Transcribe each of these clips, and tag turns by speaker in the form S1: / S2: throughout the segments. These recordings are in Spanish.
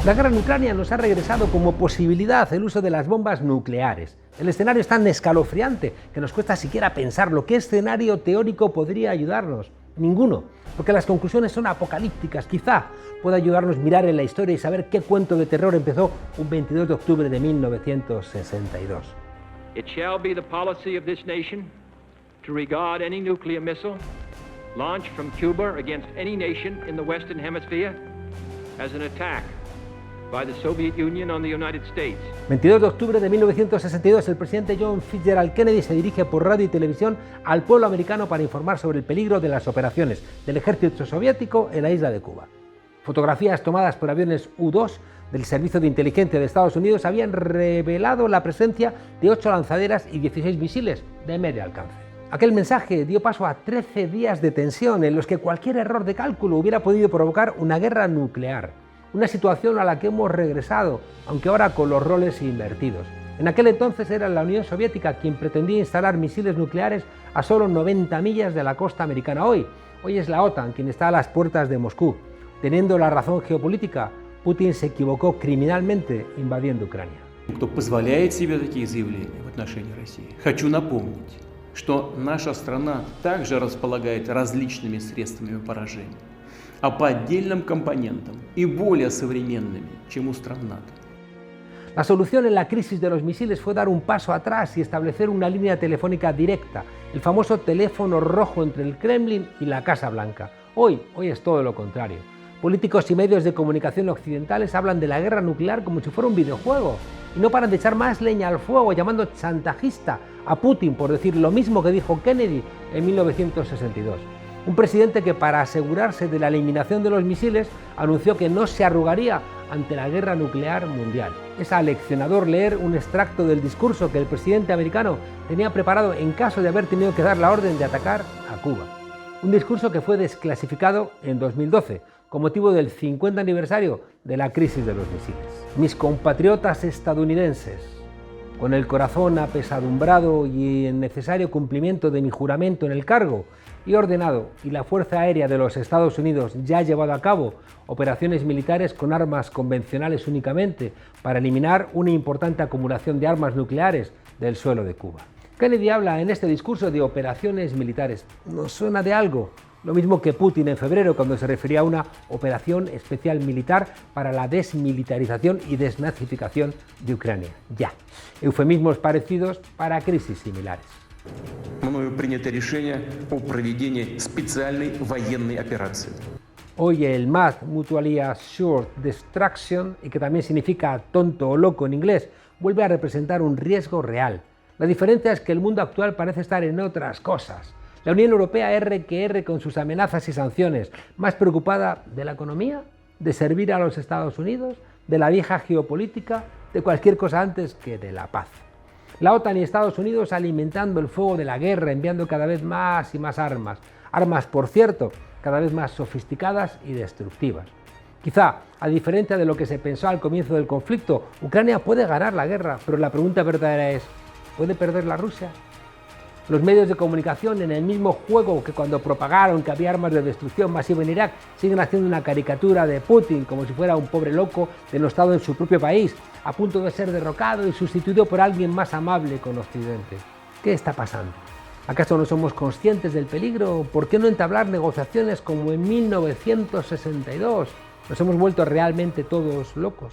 S1: La guerra en Ucrania nos ha regresado como posibilidad el uso de las bombas nucleares. El escenario es tan escalofriante que nos cuesta siquiera pensarlo. ¿Qué escenario teórico podría ayudarnos? Ninguno, porque las conclusiones son apocalípticas. Quizá pueda ayudarnos a mirar en la historia y saber qué cuento de terror empezó un 22 de octubre de 1962.
S2: It shall be the policy of this nation to regard any nuclear missile launched from Cuba against any nation in the Western Hemisphere as an attack by the Soviet Union on the United States.
S1: 22 de octubre de 1962, el presidente John Fitzgerald Kennedy se dirige por radio y televisión al pueblo americano para informar sobre el peligro de las operaciones del ejército soviético en la isla de Cuba. Fotografías tomadas por aviones U-2 del Servicio de Inteligencia de Estados Unidos habían revelado la presencia de 8 lanzaderas y 16 misiles de medio alcance. Aquel mensaje dio paso a 13 días de tensión en los que cualquier error de cálculo hubiera podido provocar una guerra nuclear. Una situación a la que hemos regresado, aunque ahora con los roles invertidos. En aquel entonces era la Unión Soviética quien pretendía instalar misiles nucleares a solo 90 millas de la costa americana. Hoy es la OTAN quien está a las puertas de Moscú. Teniendo la razón geopolítica, Putin se equivocó criminalmente invadiendo Ucrania.
S3: Кто позволяет себе такие заявления в отношении России. Хочу напомнить, что наша страна также располагает различными средствами поражения, а по отдельным компонентам и более современными, чем у стран НАТО.
S1: La solución en la crisis de los misiles fue dar un paso atrás y establecer una línea telefónica directa, el famoso teléfono rojo entre el Kremlin y la Casa Blanca. Hoy es todo lo contrario. Políticos y medios de comunicación occidentales hablan de la guerra nuclear como si fuera un videojuego y no paran de echar más leña al fuego, llamando chantajista a Putin por decir lo mismo que dijo Kennedy en 1962. Un presidente que, para asegurarse de la eliminación de los misiles, anunció que no se arrugaría ante la guerra nuclear mundial. Es aleccionador leer un extracto del discurso que el presidente americano tenía preparado en caso de haber tenido que dar la orden de atacar a Cuba. Un discurso que fue desclasificado en 2012, con motivo del 50 aniversario de la crisis de los misiles. Mis compatriotas estadounidenses, con el corazón apesadumbrado y en necesario cumplimiento de mi juramento en el cargo, he ordenado, y la Fuerza Aérea de los Estados Unidos ya ha llevado a cabo, operaciones militares con armas convencionales únicamente para eliminar una importante acumulación de armas nucleares del suelo de Cuba. Kennedy habla en este discurso de operaciones militares. ¿Nos suena de algo? Lo mismo que Putin en febrero cuando se refería a una operación especial militar para la desmilitarización y desnazificación de Ucrania. Ya. Eufemismos parecidos para crisis similares.
S3: Мною принято решение о проведении специальной военной операции.
S1: Hoy el MAD, Mutually Assured Destruction, y que también significa tonto o loco en inglés, vuelve a representar un riesgo real. La diferencia es que el mundo actual parece estar en otras cosas. La Unión Europea R que R con sus amenazas y sanciones, más preocupada de la economía, de servir a los Estados Unidos, de la vieja geopolítica, de cualquier cosa antes que de la paz. La OTAN y Estados Unidos alimentando el fuego de la guerra, enviando cada vez más y más armas. Armas, por cierto, cada vez más sofisticadas y destructivas. Quizá, a diferencia de lo que se pensó al comienzo del conflicto, Ucrania puede ganar la guerra, pero la pregunta verdadera es, ¿puede perder la Rusia? Los medios de comunicación, en el mismo juego que cuando propagaron que había armas de destrucción masiva en Irak, siguen haciendo una caricatura de Putin como si fuera un pobre loco denostado en su propio país, a punto de ser derrocado y sustituido por alguien más amable con Occidente. ¿Qué está pasando? ¿Acaso no somos conscientes del peligro? ¿Por qué no entablar negociaciones como en 1962? ¿Nos hemos vuelto realmente todos locos?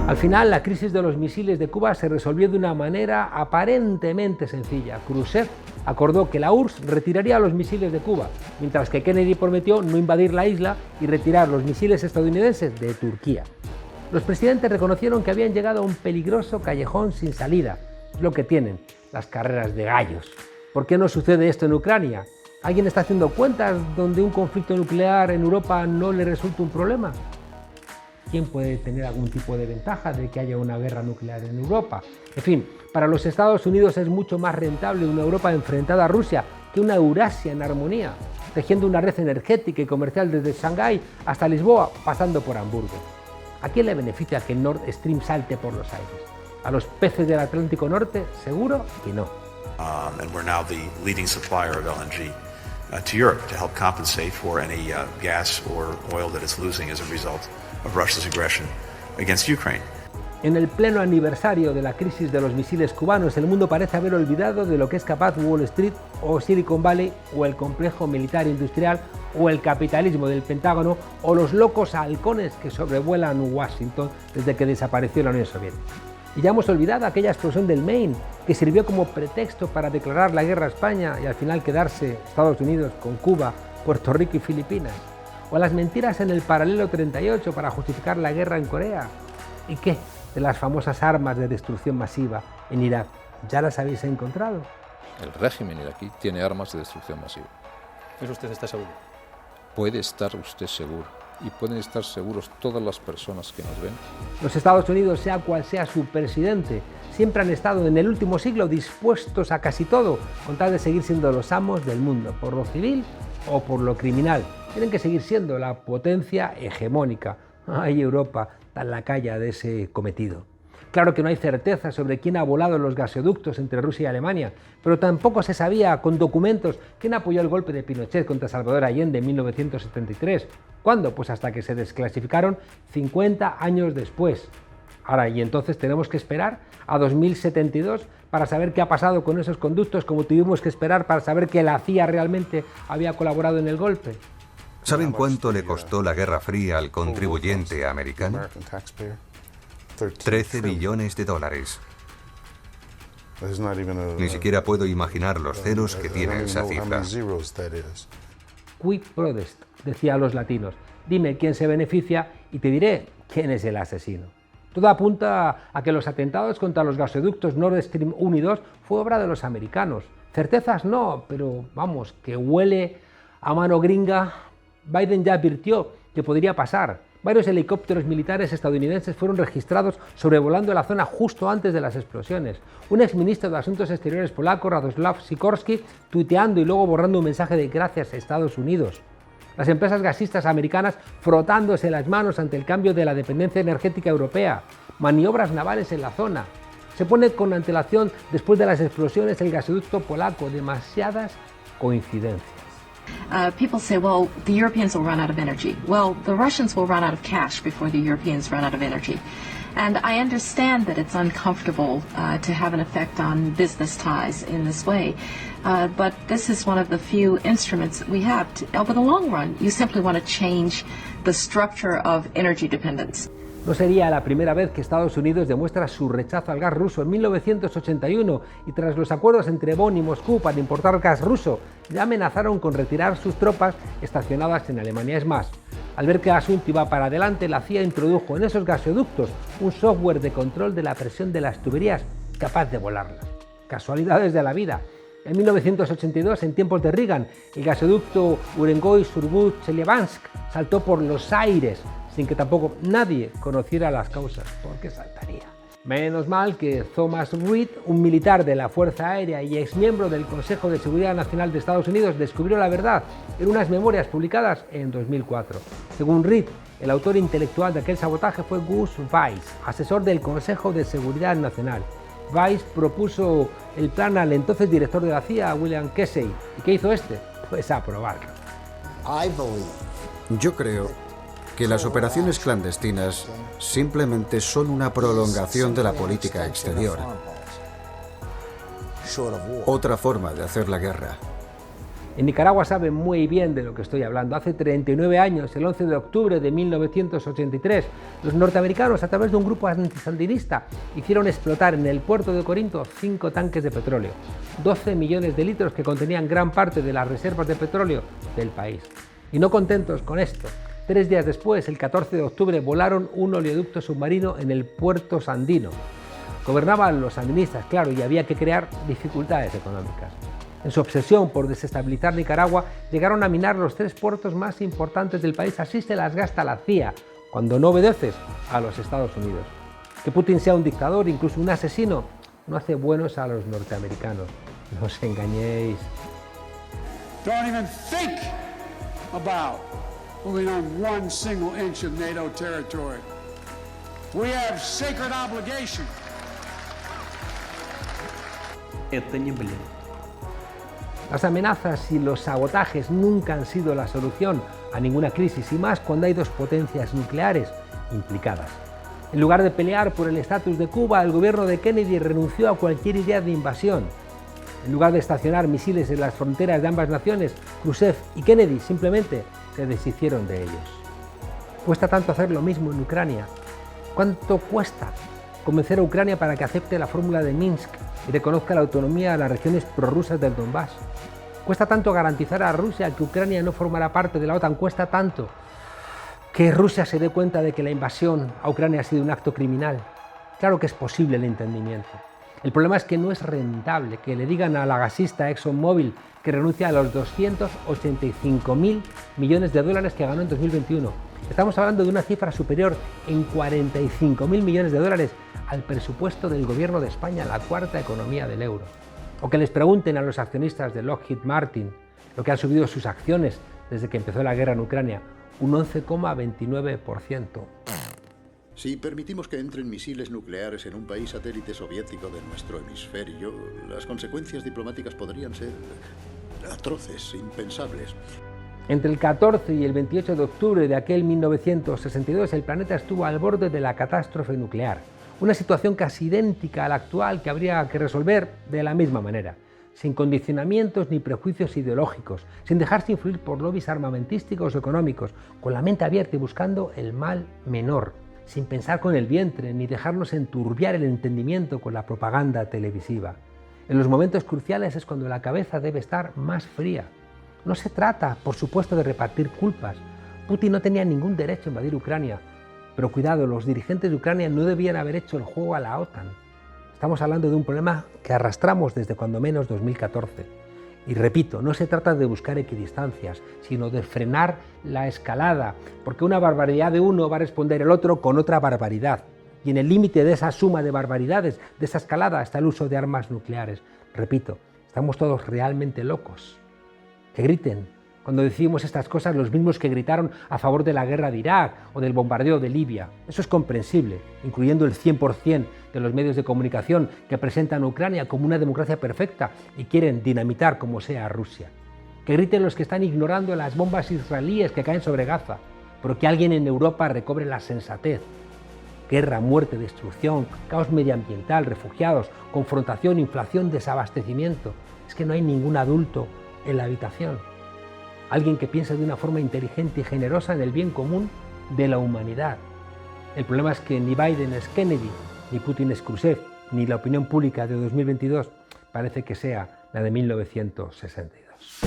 S1: Al final, la crisis de los misiles de Cuba se resolvió de una manera aparentemente sencilla. Khrushchev acordó que la URSS retiraría los misiles de Cuba, mientras que Kennedy prometió no invadir la isla y retirar los misiles estadounidenses de Turquía. Los presidentes reconocieron que habían llegado a un peligroso callejón sin salida. Es lo que tienen las carreras de gallos. ¿Por qué no sucede esto en Ucrania? ¿Alguien está haciendo cuentas donde un conflicto nuclear en Europa no le resulta un problema? ¿Quién puede tener algún tipo de ventaja de que haya una guerra nuclear en Europa? En fin, para los Estados Unidos es mucho más rentable una Europa enfrentada a Rusia que una Eurasia en armonía, tejiendo una red energética y comercial desde Shanghái hasta Lisboa, pasando por Hamburgo. ¿A quién le beneficia que el Nord Stream salte por los aires? A los peces del Atlántico Norte, seguro que no.
S4: And we're now the leading supplier of LNG to Europe to help compensate for any gas or oil that it's losing as a result of Russia's aggression against Ukraine.
S1: En el pleno aniversario de la crisis de los misiles cubanos, el mundo parece haber olvidado de lo que es capaz Wall Street o Silicon Valley o el complejo militar industrial o el capitalismo del Pentágono o los locos halcones que sobrevuelan Washington desde que desapareció la Unión Soviética. Y ya hemos olvidado aquella explosión del Maine que sirvió como pretexto para declarar la guerra a España y al final quedarse Estados Unidos con Cuba, Puerto Rico y Filipinas. O las mentiras en el paralelo 38 para justificar la guerra en Corea. ¿Y qué de las famosas armas de destrucción masiva en Irak? ¿Ya las habéis encontrado?
S5: El régimen iraquí tiene armas de destrucción masiva.
S6: ¿Eso usted está seguro?
S5: Puede estar usted seguro. Y pueden estar seguros todas las personas que nos ven.
S1: Los Estados Unidos, sea cual sea su presidente, siempre han estado en el último siglo dispuestos a casi todo, con tal de seguir siendo los amos del mundo, por lo civil o por lo criminal. Tienen que seguir siendo la potencia hegemónica. Ay, Europa, tan lacaya de ese cometido. Claro que no hay certeza sobre quién ha volado los gasoductos entre Rusia y Alemania, pero tampoco se sabía con documentos quién apoyó el golpe de Pinochet contra Salvador Allende en 1973. ¿Cuándo? Pues hasta que se desclasificaron 50 años después. Ahora, y entonces tenemos que esperar a 2072 para saber qué ha pasado con esos conductos, como tuvimos que esperar para saber que la CIA realmente había colaborado en el golpe.
S7: ¿Saben cuánto le costó la Guerra Fría al contribuyente americano? 13 billones de dólares. Ni siquiera puedo imaginar los ceros que tiene esa cifra.
S1: Quid prodest, decían los latinos. Dime quién se beneficia y te diré quién es el asesino. Todo apunta a que los atentados contra los gasoductos Nord Stream 1 y 2 fue obra de los americanos. Certezas no, pero vamos, que huele a mano gringa. Biden ya advirtió que podría pasar. Varios helicópteros militares estadounidenses fueron registrados sobrevolando la zona justo antes de las explosiones. Un exministro de Asuntos Exteriores polaco, Radoslaw Sikorski, tuiteando y luego borrando un mensaje de gracias a Estados Unidos. Las empresas gasistas americanas frotándose las manos ante el cambio de la dependencia energética europea. Maniobras navales en la zona. Se pone con antelación después de las explosiones el gasoducto polaco. Demasiadas coincidencias.
S8: People say, well, the Europeans will run out of energy. Well, the Russians will run out of cash before the Europeans run out of energy. And I understand that it's uncomfortable to have an effect on business ties in this way. But this is one of the few instruments that we have. Over the long run, you simply want to change the structure of energy dependence.
S1: No sería la primera vez que Estados Unidos demuestra su rechazo al gas ruso. En 1981, y tras los acuerdos entre Bonn y Moscú para importar gas ruso, ya amenazaron con retirar sus tropas estacionadas en Alemania. Es más, al ver que el asunto iba para adelante, la CIA introdujo en esos gasoductos un software de control de la presión de las tuberías capaz de volarlas. Casualidades de la vida. En 1982, en tiempos de Reagan, el gasoducto Urengoy-Surgut-Chelyabinsk saltó por los aires, sin que tampoco nadie conociera las causas. ¿Por qué saltaría? Menos mal que Thomas Reed, un militar de la Fuerza Aérea y exmiembro del Consejo de Seguridad Nacional de Estados Unidos, descubrió la verdad en unas memorias publicadas en 2004. Según Reed, el autor intelectual de aquel sabotaje fue Gus Weiss, asesor del Consejo de Seguridad Nacional. Weiss propuso el plan al entonces director de la CIA, William Casey. ¿Y qué hizo este? Pues aprobarlo.
S9: Yo creo que las operaciones clandestinas simplemente son una prolongación de la política exterior. Otra forma de hacer la guerra.
S1: En Nicaragua saben muy bien de lo que estoy hablando. Hace 39 años, el 11 de octubre de 1983, los norteamericanos, a través de un grupo antisandinista, hicieron explotar en el puerto de Corinto 5 tanques de petróleo, 12 millones de litros que contenían gran parte de las reservas de petróleo del país. Y no contentos con esto, 3 días después, el 14 de octubre, volaron un oleoducto submarino en el puerto sandino. Gobernaban los sandinistas, claro, y había que crear dificultades económicas. En su obsesión por desestabilizar Nicaragua, llegaron a minar los 3 puertos más importantes del país. Así se las gasta la CIA, cuando no obedeces a los Estados Unidos. Que Putin sea un dictador, incluso un asesino, no hace buenos a los norteamericanos. No os engañéis.
S10: Don't even think about moving on 1 single inch of NATO territory. We have sacred obligation
S3: это не блеф.
S1: Las amenazas y los sabotajes nunca han sido la solución a ninguna crisis, y más cuando hay dos potencias nucleares implicadas. En lugar de pelear por el estatus de Cuba, el gobierno de Kennedy renunció a cualquier idea de invasión. En lugar de estacionar misiles en las fronteras de ambas naciones, Khrushchev y Kennedy simplemente se deshicieron de ellos. ¿Cuesta tanto hacer lo mismo en Ucrania? ¿Cuánto cuesta convencer a Ucrania para que acepte la fórmula de Minsk y reconozca la autonomía a las regiones prorrusas del Donbass? ¿Cuesta tanto garantizar a Rusia que Ucrania no formará parte de la OTAN? ¿Cuesta tanto que Rusia se dé cuenta de que la invasión a Ucrania ha sido un acto criminal? Claro que es posible el entendimiento. El problema es que no es rentable que le digan a la gasista ExxonMobil que renuncia a los 285.000 millones de dólares que ganó en 2021. Estamos hablando de una cifra superior en 45.000 millones de dólares al presupuesto del gobierno de España, la cuarta economía del euro. O que les pregunten a los accionistas de Lockheed Martin lo que han subido sus acciones desde que empezó la guerra en Ucrania, un 11,29%.
S11: Si permitimos que entren misiles nucleares en un país satélite soviético de nuestro hemisferio, las consecuencias diplomáticas podrían ser atroces, impensables.
S1: Entre el 14 y el 28 de octubre de aquel 1962, el planeta estuvo al borde de la catástrofe nuclear. Una situación casi idéntica a la actual que habría que resolver de la misma manera, sin condicionamientos ni prejuicios ideológicos, sin dejarse influir por lobbies armamentísticos o económicos, con la mente abierta y buscando el mal menor, sin pensar con el vientre ni dejarnos enturbiar el entendimiento con la propaganda televisiva. En los momentos cruciales es cuando la cabeza debe estar más fría. No se trata, por supuesto, de repartir culpas. Putin no tenía ningún derecho a invadir Ucrania. Pero cuidado, los dirigentes de Ucrania no debían haber hecho el juego a la OTAN. Estamos hablando de un problema que arrastramos desde cuando menos 2014. Y repito, no se trata de buscar equidistancias, sino de frenar la escalada, porque una barbaridad de uno va a responder el otro con otra barbaridad. Y en el límite de esa suma de barbaridades, de esa escalada, está el uso de armas nucleares. Repito, estamos todos realmente locos. Que griten cuando decimos estas cosas los mismos que gritaron a favor de la guerra de Irak o del bombardeo de Libia. Eso es comprensible, incluyendo el 100% de los medios de comunicación que presentan a Ucrania como una democracia perfecta y quieren dinamitar como sea a Rusia. Que griten los que están ignorando las bombas israelíes que caen sobre Gaza, pero que alguien en Europa recobre la sensatez. Guerra, muerte, destrucción, caos medioambiental, refugiados, confrontación, inflación, desabastecimiento. Es que no hay ningún adulto en la habitación. Alguien que piense de una forma inteligente y generosa en el bien común de la humanidad. El problema es que ni Biden es Kennedy, ni Putin es Khrushchev, ni la opinión pública de 2022 parece que sea la de 1962.